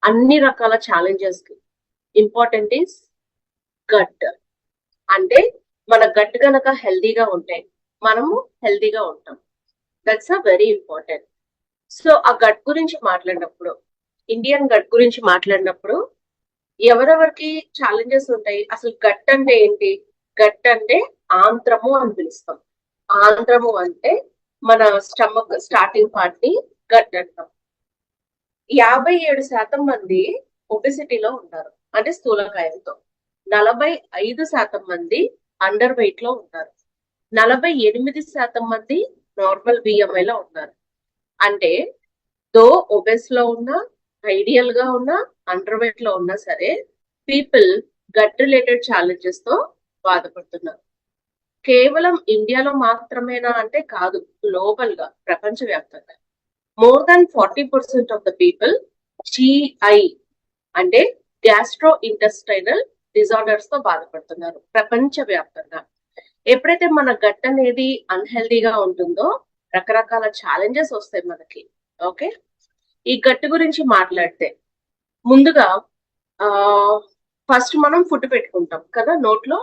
అన్ని రకాల ఛాలెంజెస్ కి ఇంపార్టెంట్ ఈస్ గట్. అంటే మన గట్ గనక హెల్దీగా ఉంటే మనము హెల్దీగా ఉంటాం. That's a very important. So ఆ గట్ గురించి మాట్లాడినప్పుడు, ఇండియన్ గట్ గురించి మాట్లాడినప్పుడు ఎవరెవరికి ఛాలెంజెస్ ఉంటాయి? అసలు గట్ అంటే ఏంటి? గట్ అంటే ఆంత్రము అని పిలుస్తాం. ఆంత్రము అంటే మన స్టమక్ స్టార్టింగ్ పార్ట్ ని గట్ అంటాం. 57% మంది ఒబెసిటీలో ఉన్నారు, అంటే స్థూలకాయంతో. 45% మంది అండర్ వెయిట్ లో ఉన్నారు. 48% మంది నార్మల్ బిఎంఐ లో ఉన్నారు. అంటే దో ఒబెస్ లో ఉన్నా, ఐడియల్ గా ఉన్నా, అండర్ వెయిట్ లో ఉన్నా సరే పీపుల్ గట్ రిలేటెడ్ ఛాలెంజెస్ తో బాధపడుతున్నారు. కేవలం ఇండియాలో మాత్రమేనా అంటే కాదు, గ్లోబల్ గా ప్రపంచవ్యాప్తంగా more than 40% of the people GI అంటే గ్యాస్ట్రో ఇంటెస్టైనల్ డిజార్డర్స్ తో బాధపడుతున్నారు ప్రపంచవ్యాప్తంగా. ఎప్పుడైతే మన గట్ అనేది అన్హెల్దీగా ఉంటుందో రకరకాల ఛాలెంజెస్ వస్తాయి మనకి. ఓకే, ఈ గట్ గురించి మాట్లాడితే ముందుగా ఫస్ట్ మనం ఫుడ్ పెట్టుకుంటాం కదా నోట్లో.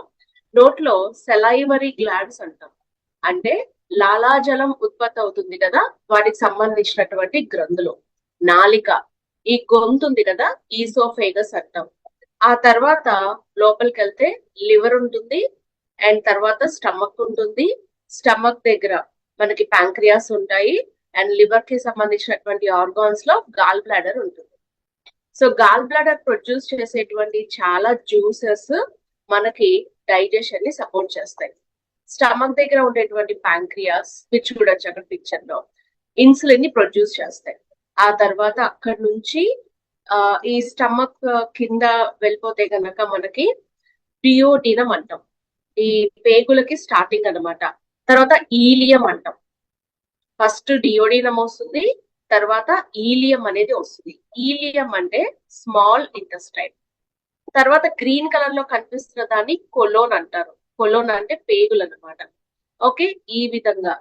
నోట్లో సెలైవరీ గ్లాండ్స్ అంటాం, అంటే లాలాజలం ఉత్పత్తి అవుతుంది కదా, వాటికి సంబంధించినటువంటి గ్రంథులు. నాలిక, ఈ గొంతు ఉంది కదా, ఈసోఫేగస్ అంటాం. ఆ తర్వాత లోపలికి వెళ్తే లివర్ ఉంటుంది, అండ్ తర్వాత స్టమక్ ఉంటుంది. స్టమక్ దగ్గర మనకి ప్యాంక్రియాస్ ఉంటాయి, అండ్ లివర్ కి సంబంధించినటువంటి ఆర్గాన్స్ లో గాల్ బ్లాడర్ ఉంటుంది. సో గాల్ బ్లాడర్ ప్రొడ్యూస్ చేసేటువంటి చాలా జ్యూసెస్ మనకి డైజెషన్ ని సపోర్ట్ చేస్తాయి. స్టమక్ దగ్గర ఉండేటువంటి ప్యాంక్రియాస్, విచ్ చూడొచ్చు అక్కడ పిక్చర్ లో, ఇన్సులిన్ ని ప్రొడ్యూస్ చేస్తాయి. ఆ తర్వాత అక్కడ నుంచి ఈ స్టమక్ కింద వెళ్ళిపోతే గనక మనకి డియోడినం అంటాం, ఈ పేగులకి స్టార్టింగ్ అనమాట. తర్వాత ఈలియం అంటాం. ఫస్ట్ డియోడినం వస్తుంది, తర్వాత ఈలియం అనేది వస్తుంది. ఈలియం అంటే స్మాల్ ఇంటెస్టైన్. తర్వాత గ్రీన్ కలర్ లో కనిపిస్తున్న దాన్ని కొలోన్ అంటారు. కొలోన్ అంటే పేగులు అనమాట. ఓకే, ఈ విధంగా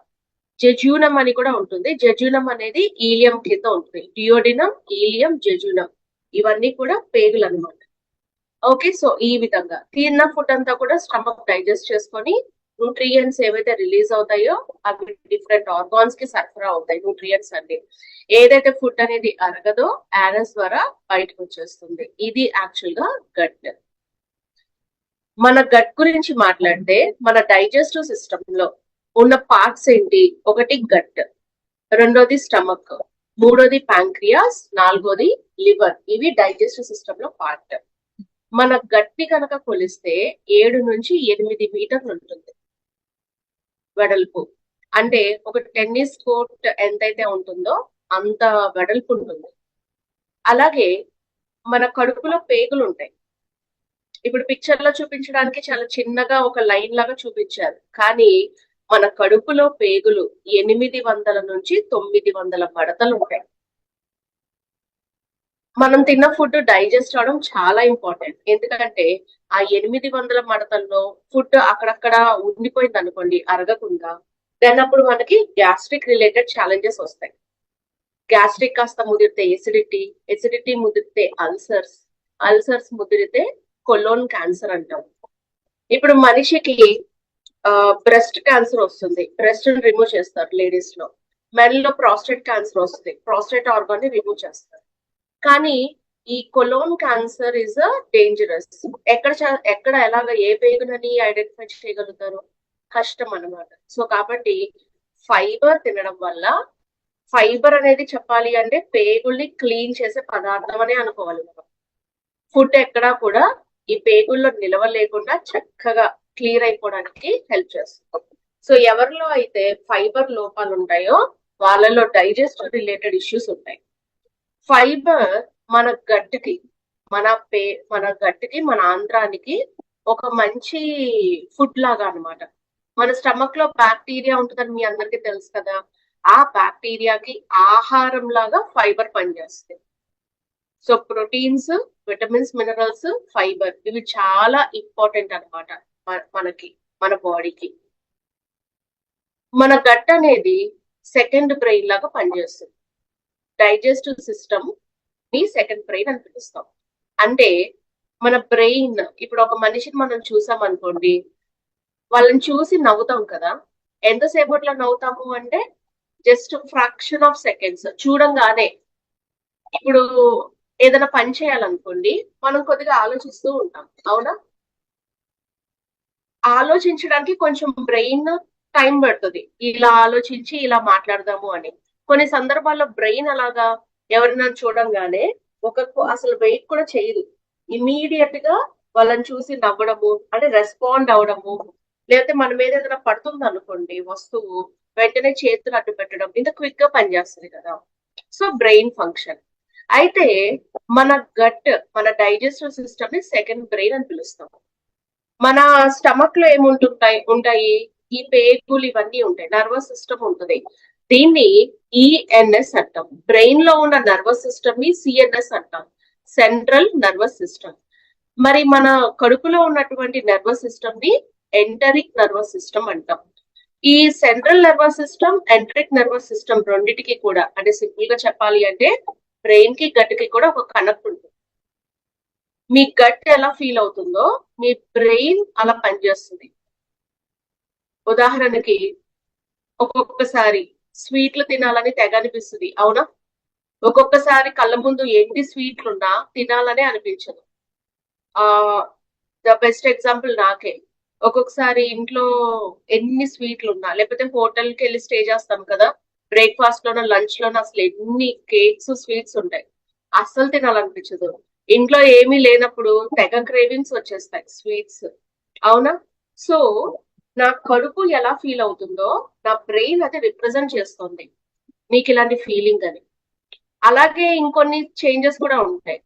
జెజూనం అని కూడా ఉంటుంది. జెజూనం అనేది ఈలియం కింద ఉంటుంది. డియోడినం, ఈలియం, జెజూనం ఇవన్నీ కూడా పేగులు అనమాట. ఓకే, సో ఈ విధంగా తిన్న ఫుడ్ అంతా కూడా స్టమక్ డైజెస్ట్ చేసుకొని న్యూట్రియంట్స్ ఏవైతే రిలీజ్ అవుతాయో అవి డిఫరెంట్ ఆర్గాన్స్ కి సరఫరా అవుతాయి. న్యూట్రియంట్స్ అన్ని ఏదైతే ఫుడ్ అనేది అరగదో యానస్ ద్వారా బయటకు వచ్చేస్తుంది. ఇది యాక్చువల్ గా గట్. మన గట్ గురించి మాట్లాడితే మన డైజెస్టివ్ సిస్టమ్ లో ఉన్న పార్ట్స్ ఏంటి? ఒకటి గట్, రెండోది స్టమక్, మూడోది ప్యాంక్రియాస్, నాలుగోది లివర్. ఇవి డైజెస్టివ్ సిస్టమ్ లో పార్ట్. మన గట్టి కనుక కొలిస్తే 7 నుంచి 8 మీటర్లు ఉంటుంది వెడల్పు. అంటే ఒక టెన్నిస్ కోర్ట్ ఎంతైతే ఉంటుందో అంత వెడల్పు ఉంటుంది. అలాగే మన కడుపులో పేగులు ఉంటాయి. ఇప్పుడు పిక్చర్ లో చూపించడానికి చాలా చిన్నగా ఒక లైన్ లాగా చూపించారు, కానీ మన కడుపులో పేగులు 800 నుంచి 900 మడతలు ఉంటాయి. మనం తిన్న ఫుడ్ డైజెస్ట్ అవడం చాలా ఇంపార్టెంట్. ఎందుకంటే ఆ 800 మడతల్లో ఫుడ్ అక్కడక్కడ ఉండిపోయింది అనుకోండి అరగకుండా, దెన్ అప్పుడు మనకి గ్యాస్ట్రిక్ రిలేటెడ్ ఛాలెంజెస్ వస్తాయి. గ్యాస్ట్రిక్ కాస్త ముదిరితే ఎసిడిటీ, ఎసిడిటీ ముదిరితే అల్సర్స్, అల్సర్స్ ముదిరితే కొలోన్ క్యాన్సర్ అంటాం. ఇప్పుడు మనిషికి బ్రెస్ట్ క్యాన్సర్ వస్తుంది, బ్రెస్ట్ రిమూవ్ చేస్తారు లేడీస్ లో. మెన్లో ప్రాస్టేట్ క్యాన్సర్ వస్తుంది, ప్రాస్టేట్ ఆర్గాన్ ని రిమూవ్ చేస్తారు. కానీ ఈ కొలోన్ క్యాన్సర్ ఇస్ డేంజరస్. ఎక్కడ ఎలాగ ఏ పేగునని ఐడెంటిఫై చేయగలుగుతారు? కష్టం అన్నమాట. సో కాబట్టి ఫైబర్ తినడం వల్ల, ఫైబర్ అనేది చెప్పాలి అంటే పేగుల్ని క్లీన్ చేసే పదార్థం అనే అనుకోవాలి మనం. ఫుడ్ ఎక్కడా కూడా ఈ పేగుల్లో నిలవ లేకుండా చక్కగా క్లియర్ అయిపోవడానికి హెల్ప్ చేస్తుంది. సో ఎవరిలో అయితే ఫైబర్ లోపాలు ఉంటాయో వాళ్ళలో డైజెస్టివ్ రిలేటెడ్ ఇష్యూస్ ఉంటాయి. ఫైబర్ మన గట్టికి, మన గట్టికి, మన ఆంధ్రానికి ఒక మంచి ఫుడ్ లాగా అనమాట. మన స్టమక్ లో బ్యాక్టీరియా ఉంటుందని మీ అందరికీ తెలుసు కదా, ఆ బ్యాక్టీరియాకి ఆహారం లాగా ఫైబర్ పనిచేస్తుంది. So proteins, vitamins, minerals, fibre ఇవి చాలా ఇంపార్టెంట్ అనమాట మనకి, మన బాడీకి. మన గట్ అనేది సెకండ్ బ్రెయిన్ లాగా పనిచేస్తుంది. డైజెస్టివ్ సిస్టమ్ ని సెకండ్ బ్రెయిన్ అని పిలుస్తాం. అంటే మన బ్రెయిన్ ఇప్పుడు ఒక మనిషిని మనం చూసాం అనుకోండి, వాళ్ళని చూసి నవ్వుతాం కదా. ఎంతసేపట్లో నవ్వుతాము అంటే జస్ట్ ఫ్రాక్షన్ ఆఫ్ సెకండ్స్ చూడంగానే. ఇప్పుడు ఏదైనా పని చేయాలనుకోండి, మనం కొద్దిగా ఆలోచిస్తూ ఉంటాం, అవునా? ఆలోచించడానికి కొంచెం బ్రెయిన్ టైం పడుతుంది, ఇలా ఆలోచించి ఇలా మాట్లాడదాము అని. కొన్ని సందర్భాల్లో బ్రెయిన్ అలాగా ఎవరినైనా చూడంగానే అసలు వెయిట్ కూడా చేయదు, ఇమీడియట్ గా వాళ్ళని చూసి నవ్వడము, అంటే రెస్పాండ్ అవడము. లేకపోతే మన మీద ఏదైనా పడుతుంది అనుకోండి వస్తువు, వెంటనే చేతులు అడ్డు పెట్టడం, ఇంత క్విక్ గా పనిచేస్తుంది కదా. So brain function. అయితే మన గట్, మన డైజెస్టివ్ సిస్టమ్ ని సెకండ్ బ్రెయిన్ అని పిలుస్తాం. మన స్టమక్ లో ఉంటాయి ఈ పేగులు ఇవన్నీ ఉంటాయి, నర్వస్ సిస్టమ్ ఉంటుంది. దీన్ని ఈఎన్ఎస్ అంటాం. బ్రెయిన్ లో ఉన్న నర్వస్ సిస్టమ్ ని సిఎన్ఎస్ అంటాం, సెంట్రల్ నర్వస్ సిస్టమ్. మరి మన కడుపులో ఉన్నటువంటి నర్వస్ సిస్టమ్ ని ఎంటరిక్ నర్వస్ సిస్టమ్ అంటాం. ఈ central nervous system, enteric nervous system రెండింటికి కూడా, అంటే సింపుల్ గా చెప్పాలి అంటే బ్రెయిన్ కి గట్ కి కూడా ఒక కనెక్ట్ ఉంటుంది. మీ గట్ ఎలా ఫీల్ అవుతుందో మీ బ్రెయిన్ అలా పనిచేస్తుంది. ఉదాహరణకి ఒక్కొక్కసారి స్వీట్లు తినాలని తెగ అనిపిస్తుంది, అవునా? ఒక్కొక్కసారి కళ్ళ ముందు ఎన్ని స్వీట్లున్నా తినాలనే అనిపించదు. ఆ ద బెస్ట్ ఎగ్జాంపుల్ నాకే. ఒక్కొక్కసారి ఇంట్లో ఎన్ని స్వీట్లు ఉన్నా, లేకపోతే హోటల్కి వెళ్ళి స్టే చేస్తాం కదా, బ్రేక్ఫాస్ట్ లోనో లంచ్ లోనో అసలు ఎన్ని కేక్స్ స్వీట్స్ ఉంటాయి, అస్సలు తినాలనిపించదు. ఇంట్లో ఏమీ లేనప్పుడు తెగ క్రేవింగ్స్ వచ్చేస్తాయి స్వీట్స్, అవునా? సో నా కడుపు ఎలా ఫీల్ అవుతుందో నా బ్రెయిన్ అది రిప్రజెంట్ చేస్తుంది మీకు ఇలాంటి ఫీలింగ్ అని. అలాగే ఇంకొన్ని చేంజెస్ కూడా ఉంటాయి.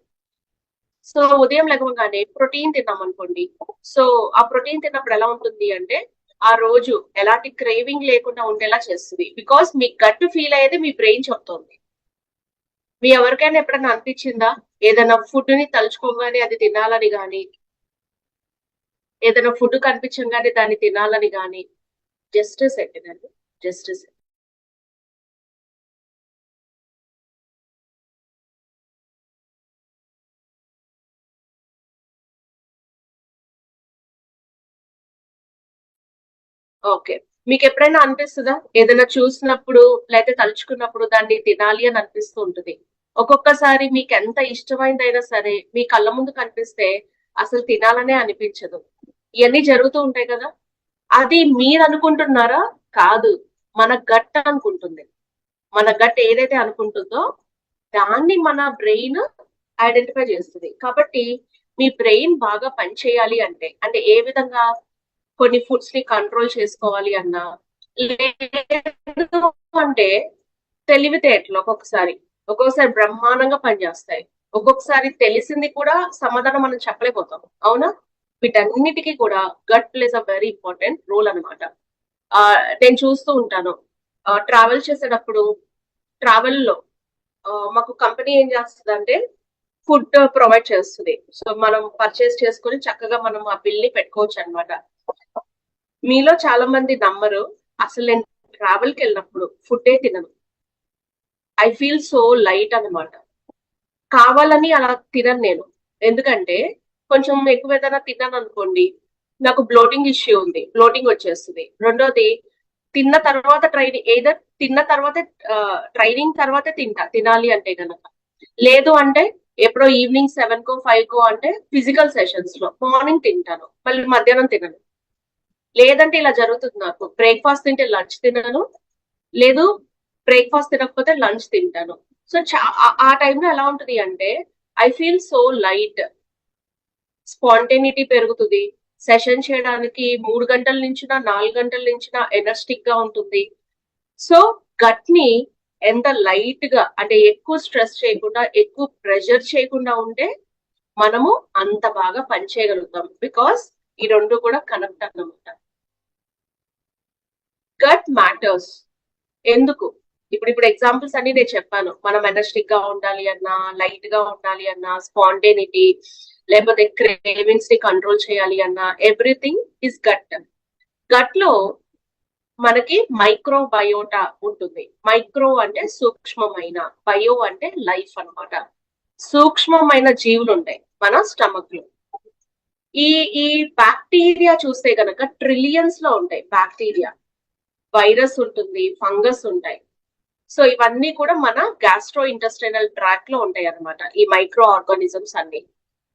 సో ఉదయం లేవగానే ప్రోటీన్ తిన్నాం అనుకోండి, సో ఆ ప్రోటీన్ తిన్నప్పుడు ఎలా ఉంటుంది అంటే ఆ రోజు ఎలాంటి క్రేవింగ్ లేకుండా ఉండేలా చేస్తుంది, బికాస్ మీ గట్ ఫీల్ అయ్యేది మీ బ్రెయిన్ చెప్తోంది. మీ ఎవరికైనా ఎప్పుడైనా అనిపించిందా ఏదైనా ఫుడ్ ని తలుచుకోగానే అది తినాలని గాని, ఏదైనా ఫుడ్ కనిపించగానే దాన్ని తినాలని గాని? జస్ట్ సెకండ్ అండి, జస్ట్ సెకండ్. ఓకే, మీకు ఎప్పుడైనా అనిపిస్తుందా ఏదైనా చూసినప్పుడు లేకపోతే తలుచుకున్నప్పుడు దాన్ని తినాలి అని అనిపిస్తూ ఉంటుంది? ఒక్కొక్కసారి మీకు ఎంత ఇష్టమైనదైనా సరే మీ కళ్ళ ముందు కనిపిస్తే అసలు తినాలనే అనిపించదు. ఇవన్నీ జరుగుతూ ఉంటాయి కదా. అది మీరు అనుకుంటున్నారా? కాదు, మన గట్ అనుకుంటుంది. మన గట్ ఏదైతే అనుకుంటుందో దాన్ని మన బ్రెయిన్ ఐడెంటిఫై చేస్తుంది. కాబట్టి మీ బ్రెయిన్ బాగా పనిచేయాలి అంటే, అంటే ఏ విధంగా కొన్ని ఫుడ్స్ ని కంట్రోల్ చేసుకోవాలి అన్నా, లేదు అంటే తెలివితేటలు ఒక్కొక్కసారి బ్రహ్మాండంగా పనిచేస్తాయి. ఒక్కొక్కసారి తెలిసింది కూడా సమాధానం మనం చెప్పలేకపోతాం, అవునా? వీటన్నిటికీ కూడా gut plays a very important role అనమాట. నేను చూస్తూ ఉంటాను, ట్రావెల్ చేసేటప్పుడు ట్రావెల్ లో మాకు కంపెనీ ఏం చేస్తుంది, ఫుడ్ ప్రొవైడ్ చేస్తుంది. సో మనం పర్చేస్ చేసుకుని చక్కగా మనం ఆ బిల్ ని పెట్టుకోవచ్చు అనమాట. మీలో చాలా మంది నమ్మరు, అసలు నేను ట్రావెల్ కి వెళ్ళినప్పుడు ఫుడ్ తినను. ఐ ఫీల్ సో లైట్ అనమాట. కావాలని అలా తినను నేను. ఎందుకంటే కొంచెం ఎక్కువ ఏదైనా తిన్నాను అనుకోండి, నాకు బ్లోటింగ్ ఇష్యూ ఉంది, బ్లోటింగ్ వచ్చేస్తుంది. రెండోది, తిన్న తర్వాత తిన్న తర్వాత ట్రైనింగ్ తర్వాతే తినాలి అంటే గనక. లేదు అంటే ఎప్పుడో ఈవినింగ్ 7 కో 5 కో అంటే ఫిజికల్ సెషన్స్ లో మార్నింగ్ తింటాను, మళ్ళీ మధ్యాహ్నం తినను. లేదంటే ఇలా జరుగుతుంది, నాకు బ్రేక్ఫాస్ట్ తింటే లంచ్ తినను, లేదు బ్రేక్ఫాస్ట్ తినకపోతే లంచ్ తింటాను. సో ఆ టైంలో ఎలా ఉంటుంది అంటే I feel so light, spontaneity పెరుగుతుంది. సెషన్ చేయడానికి 3 గంటల నుంచి 4 గంటల నుంచి ఎనర్జెటిక్ గా ఉంటుంది. సో గట్ ని ఎంత లైట్ గా, అంటే ఎక్కువ స్ట్రెస్ చేయకుండా ఎక్కువ ప్రెషర్ చేయకుండా ఉంటే మనము అంత బాగా పని చేయగలుగుతాం. బికాస్ ఈ రెండు కూడా కనెక్ట్ అన్నమాట. Gut matters. ఎందుకు? ఇప్పుడు ఎగ్జాంపుల్స్ అన్ని నేను చెప్పాను. మనం ఎనర్జెటిక్ గా ఉండాలి అన్నా, లైట్ గా ఉండాలి అన్నా, స్పాంటేనిటీ, లేకపోతే క్రేవింగ్స్ ని కంట్రోల్ చేయాలి అన్నా, ఎవ్రీథింగ్ ఇస్ గట్. గట్ లో మనకి మైక్రో బయోటా ఉంటుంది. మైక్రో అంటే సూక్ష్మమైన, బయో అంటే లైఫ్ అన్నమాట. సూక్ష్మమైన జీవులు ఉంటాయి మన స్టమక్ లో. ఈ ఈ బ్యాక్టీరియా చూస్తే గనక ట్రిలియన్స్ లో ఉంటాయి బ్యాక్టీరియా. వైరస్ ఉంటుంది, ఫంగస్ ఉంటాయి. సో ఇవన్నీ కూడా మన గ్యాస్ట్రో ఇంటెస్టైనల్ ట్రాక్ లో ఉంటాయి అన్నమాట, ఈ మైక్రో ఆర్గానిజమ్స్ అన్ని.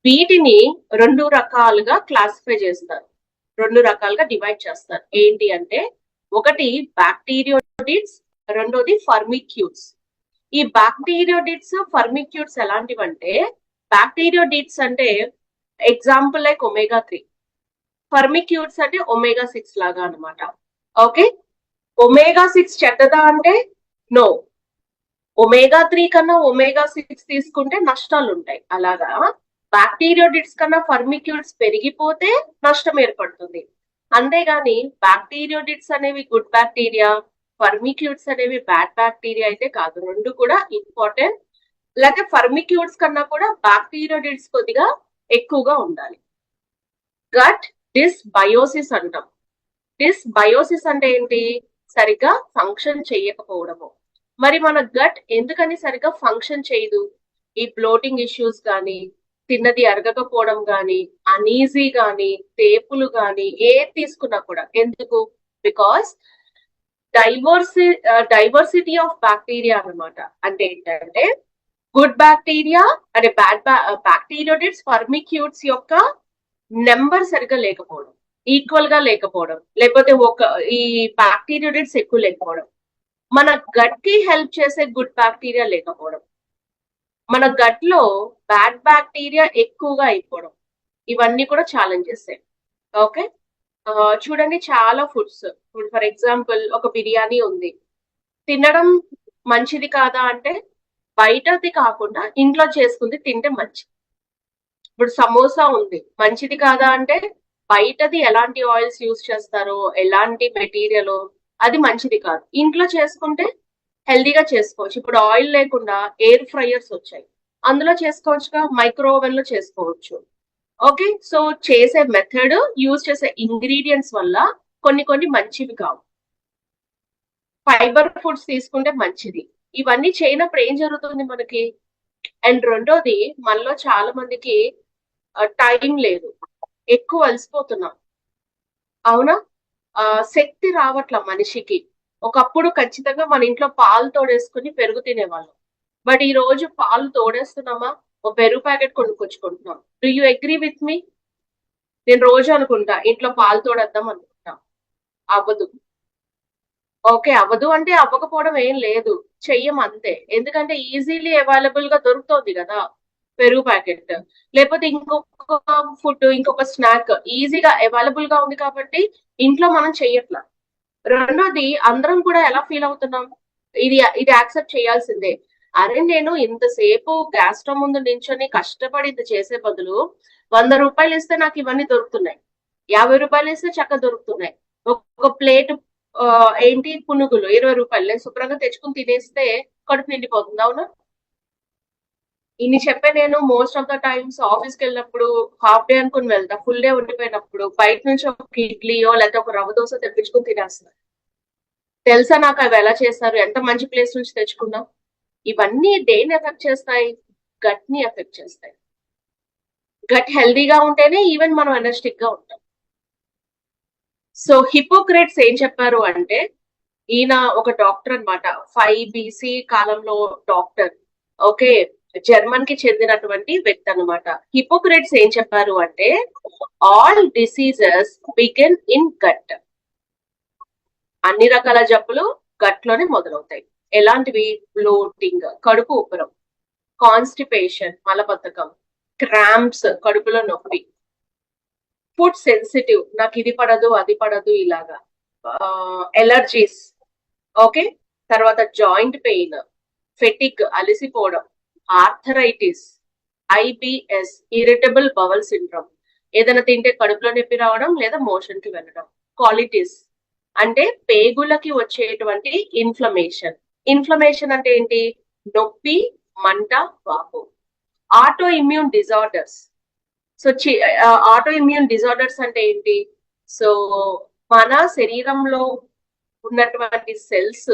వీటిని రెండు రకాలుగా క్లాసిఫై చేస్తారు, రెండు రకాలుగా డివైడ్ చేస్తారు. ఏంటి అంటే, ఒకటి బ్యాక్టీరియోడిడ్స్, రెండోది ఫర్మిక్యూట్స్. ఈ బ్యాక్టీరియోడిడ్స్, ఫర్మిక్యూట్స్ ఎలాంటివంటే, బ్యాక్టీరియోడిడ్స్ అంటే ఎగ్జాంపుల్ లైక్ ఒమేగా 3, ఫర్మిక్యూట్స్ అంటే ఒమేగా 6 లాగా అనమాట. ఓకే, ఒమేగా 6 చెడ్డదా అంటే నో. ఒమేగా 3 కన్నా ఒమేగా 6 తీసుకుంటే నష్టాలు ఉంటాయి. అలాగా బ్యాక్టీరియోడిడ్స్ కన్నా ఫర్మిక్యూట్స్ పెరిగిపోతే నష్టం ఏర్పడుతుంది. అంతేగాని బ్యాక్టీరియోడిడ్స్ అనేవి గుడ్ బ్యాక్టీరియా, ఫర్మిక్యూట్స్ అనేవి బ్యాడ్ బ్యాక్టీరియా అయితే కాదు. రెండు కూడా ఇంపార్టెంట్. లేకపోతే ఫర్మిక్యూట్స్ కన్నా కూడా బ్యాక్టీరియోడిడ్స్ కొద్దిగా ఎక్కువగా ఉండాలి. గట్ డిస్బయోసిస్ అంటాం. డిస్బయోసిస్ అంటే ఏంటి? సరిగ్గా ఫంక్షన్ చేయకపోవడము. మరి మన గట్ ఎందుకని సరిగ్గా ఫంక్షన్ చేయదు? ఈ బ్లోటింగ్ ఇష్యూస్ కానీ, తిన్నది అరగకపోవడం కానీ, అనీజీ కానీ, తేపులు కానీ ఏది తీసుకున్నా కూడా. ఎందుకు? బికాస్ డైవర్సిటీ ఆఫ్ బ్యాక్టీరియా అన్నమాట. అంటే ఏంటంటే, గుడ్ బ్యాక్టీరియా అంటే బ్యాడ్ బ్యాక్టీరియోడిడ్స్, ఫర్మిక్యూట్స్ యొక్క నెంబర్ సరిగ్గా లేకపోవడం, ఈక్వల్ గా లేకపోవడం, లేకపోతే ఈ బ్యాక్టీరియోడిడ్స్ ఎక్కువ లేకపోవడం, మన గట్ కి హెల్ప్ చేసే గుడ్ బ్యాక్టీరియా లేకపోవడం, మన గట్ లో బ్యాడ్ బ్యాక్టీరియా ఎక్కువగా అయిపోవడం, ఇవన్నీ కూడా ఛాలెంజెస్. ఓకే, చూడండి చాలా ఫుడ్స్, ఇప్పుడు ఫర్ ఎగ్జాంపుల్ ఒక బిర్యానీ ఉంది, తినడం మంచిది కాదా అంటే, బయటది కాకుండా ఇంట్లో చేసుకుంది తింటే మంచిది. ఇప్పుడు సమోసా ఉంది, మంచిది కాదా అంటే, బయటది ఎలాంటి ఆయిల్స్ యూజ్ చేస్తారో, ఎలాంటి మెటీరియల్, అది మంచిది కాదు. ఇంట్లో చేసుకుంటే హెల్దీగా చేసుకోవచ్చు. ఇప్పుడు ఆయిల్ లేకుండా ఎయిర్ ఫ్రైయర్స్ వచ్చాయి, అందులో చేసుకోవచ్చుగా, మైక్రో ఓవెన్ లో చేసుకోవచ్చు. ఓకే, సో చేసే మెథడ్, యూజ్ చేసే ఇంగ్రీడియంట్స్ వల్ల కొన్ని కొన్ని మంచివి కావు. ఫైబర్ ఫుడ్స్ తీసుకుంటే మంచిది. ఇవన్నీ చేయనప్పుడు ఏం జరుగుతుంది మనకి? అండ్ రెండోది, మనలో చాలా మందికి టైం లేదు, ఎక్కువ అలసిపోతున్నాం. అవునా? శక్తి రావట్ల మనిషికి. ఒకప్పుడు ఖచ్చితంగా మన ఇంట్లో పాలు తోడేసుకుని పెరుగు తినేవాళ్ళం. బట్ ఈ రోజు పాలు తోడేస్తున్నామా? ఓ పెరుగు ప్యాకెట్ కొనుక్కొచ్చుకుంటున్నాం. Do you agree with me? నేను రోజు అనుకుంటా ఇంట్లో పాలు తోడేద్దాం అనుకుంటా, అవ్వదు. ఓకే, అవ్వదు అంటే అవ్వకపోవడం ఏం లేదు, చెయ్యం అంతే. ఎందుకంటే ఈజీలీ అవైలబుల్ గా దొరుకుతోంది కదా పెరుగు ప్యాకెట్, లేకపోతే ఇంకొక ఫుడ్, ఇంకొక స్నాక్ ఈజీగా అవైలబుల్ గా ఉంది కాబట్టి ఇంట్లో మనం చెయ్యట్లా. రెండోది, అందరం కూడా ఎలా ఫీల్ అవుతున్నాం? ఇది ఇది యాక్సెప్ట్ చేయాల్సిందే. అరే, నేను ఇంతసేపు గ్యాస్ స్టవ్ ముందు నించొని కష్టపడి ఇంత చేసే బదులు 100 రూపాయలు ఇస్తే నాకు ఇవన్నీ దొరుకుతున్నాయి, 50 రూపాయలు ఇస్తే చక్క దొరుకుతున్నాయి. ఒక ప్లేట్ ఏంటి పునుగులు 20 రూపాయలు, నేను శుభ్రంగా తెచ్చుకుని తినేస్తే కడుపు నిండిపోతుంది. అవునా? ఇన్ని చెప్పే నేను మోస్ట్ ఆఫ్ ద టైమ్స్ ఆఫీస్కి వెళ్ళినప్పుడు హాఫ్ డే అనుకుని వెళ్తా, ఫుల్ డే ఉండిపోయినప్పుడు బయట నుంచి ఒక ఇడ్లీయో లేకపోతే ఒక రవ్వ దోశ తెప్పించుకుని తినేస్తాను. తెలుసా నాకు అవి ఎలా చేస్తారు, ఎంత మంచి ప్లేస్ నుంచి తెచ్చుకున్నాం. ఇవన్నీ దేన్ని ఎఫెక్ట్ చేస్తాయి? గట్ ని ఎఫెక్ట్ చేస్తాయి. గట్ హెల్దీగా ఉంటేనే ఈవెన్ మనం ఎనర్జెటిక్ గా ఉంటాం. సో హిపోక్రేట్స్ ఏం చెప్పారు అంటే, ఈయన ఒక డాక్టర్ అన్నమాట, 5 BC కాలంలో డాక్టర్. ఓకే, జర్మన్ కి చెందినటువంటి వ్యక్తి అన్నమాట. హిపోక్రేట్స్ ఏం చెప్పారు అంటే, all diseases begin in gut. అన్ని రకాల జబ్బులు గట్ లోనే మొదలవుతాయి. ఎలాంటివి? బ్లోటింగ్, కడుపు ఉబ్బరం, కాన్స్టిపేషన్, మలబద్ధకం, క్రాంప్స్, కడుపులో నొప్పి, ఫుడ్ సెన్సిటివ్, నాకు ఇది పడదు అది పడదు ఇలాగా, ఎలర్జీస్. ఓకే, తర్వాత జాయింట్ పెయిన్, ఫెటిక్, అలసిపోవడం, arthritis, IBS, irritable bowel syndrome, ఏదైనా తింటే కడుపులో నొప్పి రావడం లేదా మోషన్ కి వెళ్ళడం, కాలిటిస్ అంటే పేగులకి వచ్చేటువంటి ఇన్ఫ్లమేషన్. ఇన్ఫ్లమేషన్ అంటే ఏంటి? నొప్పి, మంట, వాపు. Auto immune disorders. So auto immune disorders అంటే ఏంటి? సో మన శరీరంలో ఉన్నటువంటి సెల్స్,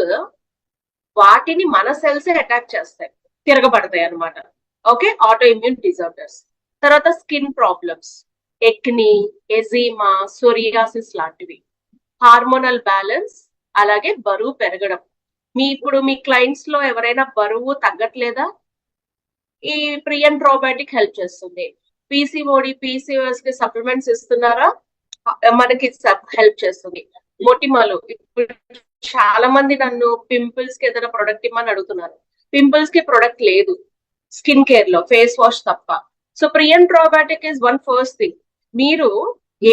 వాటిని మన సెల్స్ అటాక్ చేస్తాయి, తిరగబడతాయి అన్నమాట. Okay, auto immune disorders. తర్వాత స్కిన్ ప్రాబ్లమ్స్, ఎక్ని, ఎజీమా, సోరియాసిస్ లాంటివి. హార్మోనల్ బ్యాలెన్స్, అలాగే బరువు పెరగడం. ఇప్పుడు మీ క్లయింట్స్ లో ఎవరైనా బరువు తగ్గట్లేదా? ఈ ప్రియన్ ప్రోబయోటిక్ హెల్ప్ చేస్తుంది. పీసీఓడి, పీసీఓఎస్ కి సప్లిమెంట్స్ ఇస్తున్నారా? మనకి హెల్ప్ చేస్తుంది. మొటిమలు, ఇప్పుడు చాలా మంది నన్ను పింపుల్స్ కి ఏదైనా ప్రొడక్ట్ ఇమ్మని అడుగుతున్నారు. పింపుల్స్ కి ప్రొడక్ట్ లేదు స్కిన్ కేర్ లో, ఫేస్ వాష్ తప్ప. So Priyan probiotic is one first thing. మీరు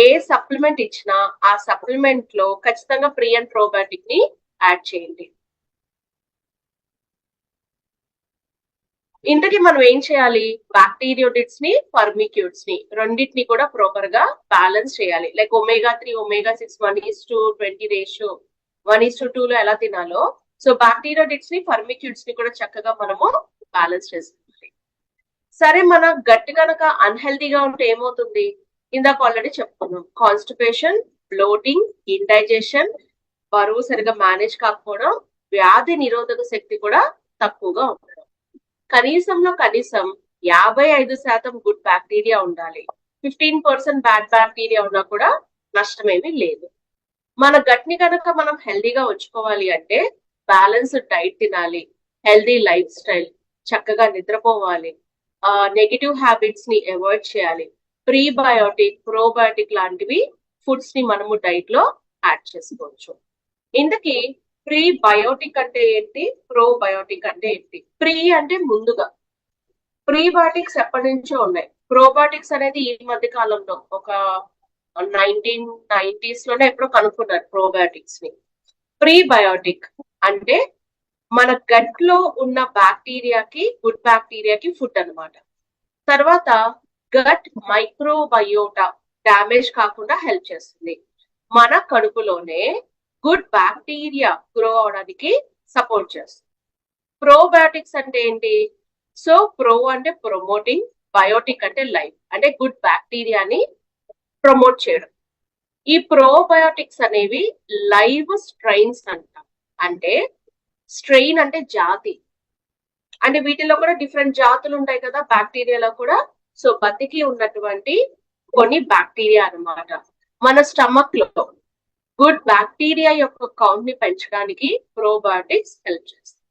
ఏ సప్లిమెంట్ ఇచ్చినా ఆ సప్లిమెంట్ లో ఖచ్చితంగా ప్రియన్ ప్రోబయోటిక్ ని యాడ్ చేయండి. ఇంతకీ మనం ఏం చేయాలి? బ్యాక్టీరియోటిడ్స్ ని, ఫర్మిక్యూట్స్ ని రెండింటిని కూడా ప్రాపర్ గా బ్యాలెన్స్ చేయాలి. లైక్ omega-3, omega-6 1:20 రేషియో, 1:2 లో ఎలా తినాలో, సో బ్యాక్టీరియోటిడ్స్ ని, ఫర్మిక్యూట్స్ ని కూడా చక్కగా మనము బ్యాలెన్స్ చేసుకోవాలి. సరే, మన గట్ కనుక అన్హెల్దీగా ఉంటే ఏమవుతుంది? ఇందాక ఆల్రెడీ చెప్పుకున్నాం, కాన్స్టిపేషన్, బ్లోటింగ్, ఇండైజెషన్, బరువు సరిగా మేనేజ్ కాకపోవడం, వ్యాధి నిరోధక శక్తి కూడా తక్కువగా ఉండడం. కనీసంలో కనీసం 55% గుడ్ బ్యాక్టీరియా ఉండాలి. 15% బ్యాడ్ బ్యాక్టీరియా ఉన్నా కూడా నష్టమేమీ లేదు. మన గట్ ని కనుక మనం హెల్దీగా ఉంచుకోవాలి అంటే బ్యాలెన్స్డ్ డైట్ తినాలి, హెల్దీ లైఫ్ స్టైల్, చక్కగా నిద్రపోవాలి, నెగిటివ్ హ్యాబిట్స్ ని అవాయిడ్ చేయాలి. ప్రీబయోటిక్, ప్రోబయోటిక్ లాంటివి ఫుడ్స్ ని మనము డైట్ లో యాడ్ చేసుకోవచ్చు. ఇందుకి ప్రీబయోటిక్ అంటే ఏంటి, ప్రోబయోటిక్ అంటే ఏంటి? ప్రీ అంటే ముందుగా, ప్రీబయోటిక్స్ ఎప్పటి నుంచో ఉన్నాయి. ప్రోబయోటిక్స్ అనేది ఈ మధ్య కాలంలో ఒక 1990s లోనే ఎప్పుడో కనుక్కున్నారు ప్రోబయోటిక్స్ ని. ప్రీబయోటిక్ అంటే మన గట్ లో ఉన్న బ్యాక్టీరియాకి, గుడ్ బ్యాక్టీరియాకి ఫుడ్ అన్నమాట. తర్వాత గట్ మైక్రోబయోటా డ్యామేజ్ కాకుండా హెల్ప్ చేస్తుంది. మన కడుపులోనే గుడ్ బ్యాక్టీరియా గ్రో అవడానికి సపోర్ట్ చేస్తుంది. ప్రోబయోటిక్స్ అంటే ఏంటి? సో ప్రో అంటే ప్రమోటింగ్, బయోటిక్ అంటే లైఫ్, అంటే గుడ్ బ్యాక్టీరియాని ప్రమోట్ చేయడం. ఈ ప్రోబయోటిక్స్ అనేవి లైవ్ స్ట్రెయిన్స్ అంటాం. అంటే స్ట్రెయిన్ అంటే జాతి, అంటే వీటిలో కూడా డిఫరెంట్ జాతులు ఉంటాయి కదా బ్యాక్టీరియాలో కూడా. సో బతికి ఉన్నటువంటి కొన్ని బ్యాక్టీరియా అన్నమాట. మన స్టమక్ లో గుడ్ బ్యాక్టీరియా యొక్క కౌంట్ ని పెంచడానికి ప్రోబయోటిక్స్ హెల్ప్ చేస్తాయి.